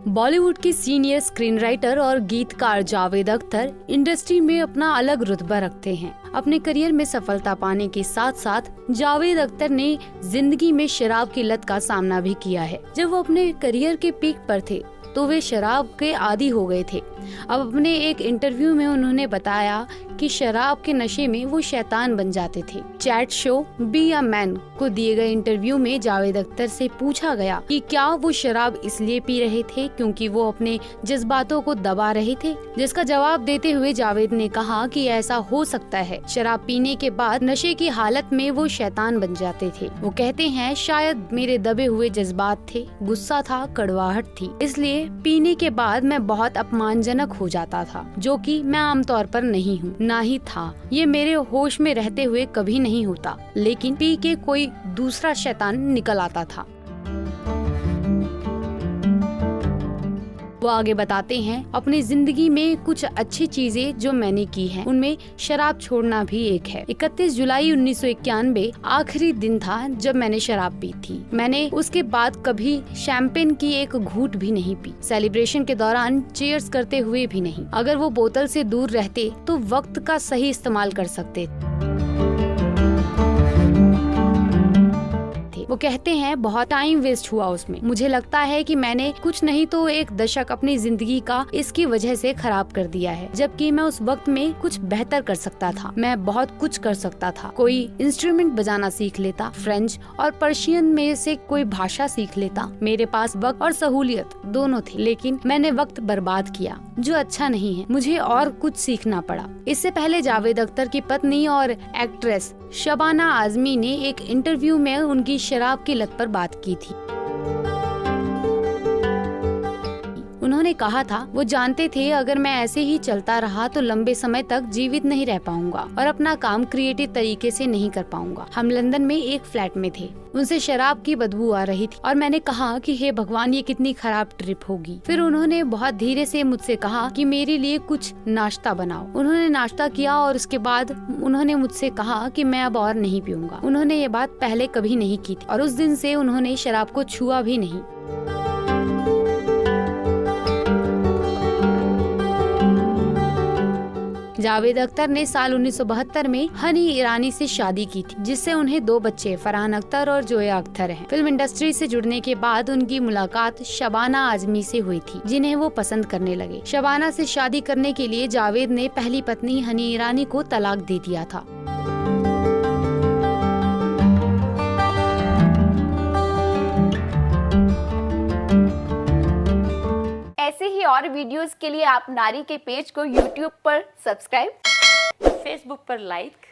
बॉलीवुड के senior screen writer और गीतकार जावेद अख्तर इंडस्ट्री में अपना अलग रुतबा रखते हैं। अपने करियर में सफलता पाने के साथ साथ जावेद अख्तर ने जिंदगी में शराब की लत का सामना भी किया है। जब वो अपने करियर के पीक पर थे तो वे शराब के आदी हो गए थे। अब अपने एक इंटरव्यू में उन्होंने बताया कि शराब के नशे में वो शैतान बन जाते थे। Chat show be a man को दिए गए इंटरव्यू में जावेद अख्तर से पूछा गया कि क्या वो शराब इसलिए पी रहे थे क्योंकि वो अपने जज्बातों को दबा रहे थे, जिसका जवाब देते हुए जावेद ने कहा कि ऐसा हो सकता है। शराब पीने के बाद नशे की हालत में वो शैतान बन जाते थे। वो कहते हैं शायद मेरे दबे हुए जज्बात थे, गुस्सा था, कड़वाहट थी, इसलिए पीने के बाद मैं बहुत अपमानजनक हो जाता था, जो कि मैं आमतौर पर नहीं हूँ, ना ही था। ये मेरे होश में रहते हुए कभी नहीं होता, लेकिन पी के कोई दूसरा शैतान निकल आता था। वो आगे बताते हैं अपनी जिंदगी में कुछ अच्छी चीजें जो मैंने की हैं, उनमें शराब छोड़ना भी एक है। 31 जुलाई 1991 आखिरी दिन था जब मैंने शराब पी थी। मैंने उसके बाद कभी शैंपेन की एक घूंट भी नहीं पी, सेलिब्रेशन के दौरान चीयर्स करते हुए भी नहीं। अगर वो बोतल से दूर रहते तो वक्त का सही इस्तेमाल कर सकते। वो कहते हैं बहुत टाइम वेस्ट हुआ उसमें। मुझे लगता है कि मैंने कुछ नहीं तो एक दशक अपनी जिंदगी का इसकी वजह से खराब कर दिया है, जबकि मैं उस वक्त में कुछ बेहतर कर सकता था। मैं बहुत कुछ कर सकता था। कोई इंस्ट्रूमेंट बजाना सीख लेता, फ्रेंच और पर्शियन में से कोई भाषा सीख लेता। मेरे पास वक्त और सहूलियत दोनों थे, लेकिन मैंने वक्त बर्बाद किया, जो अच्छा नहीं है। मुझे और कुछ सीखना पड़ा। इससे पहले जावेद अख्तर की पत्नी और एक्ट्रेस शबाना आजमी ने एक इंटरव्यू में उनकी शराब की लत पर बात की थी। उन्होंने कहा था वो जानते थे अगर मैं ऐसे ही चलता रहा तो लंबे समय तक जीवित नहीं रह पाऊंगा और अपना काम क्रिएटिव तरीके से नहीं कर पाऊंगा। हम लंदन में एक फ्लैट में थे, उनसे शराब की बदबू आ रही थी और मैंने कहा कि हे भगवान, ये कितनी खराब ट्रिप होगी। फिर उन्होंने बहुत धीरे से मुझसे कहा कि मेरे लिए कुछ नाश्ता बनाओ। उन्होंने नाश्ता किया और उसके बाद उन्होंने मुझसे कहा कि मैं अब और नहीं पीऊंगा। उन्होंने ये बात पहले कभी नहीं की थी और उस दिन से उन्होंने शराब को छुआ भी नहीं। जावेद अख्तर ने साल 1972 में हनी ईरानी से शादी की थी, जिससे उन्हें 2 बच्चे फरहान अख्तर और जोया अख्तर हैं। फिल्म इंडस्ट्री से जुड़ने के बाद उनकी मुलाकात शबाना आजमी से हुई थी, जिन्हें वो पसंद करने लगे। शबाना से शादी करने के लिए जावेद ने पहली पत्नी हनी ईरानी को तलाक दे दिया था। ऐसे ही और वीडियोस के लिए आप नारी के पेज को YouTube पर सब्सक्राइब, फेसबुक पर लाइक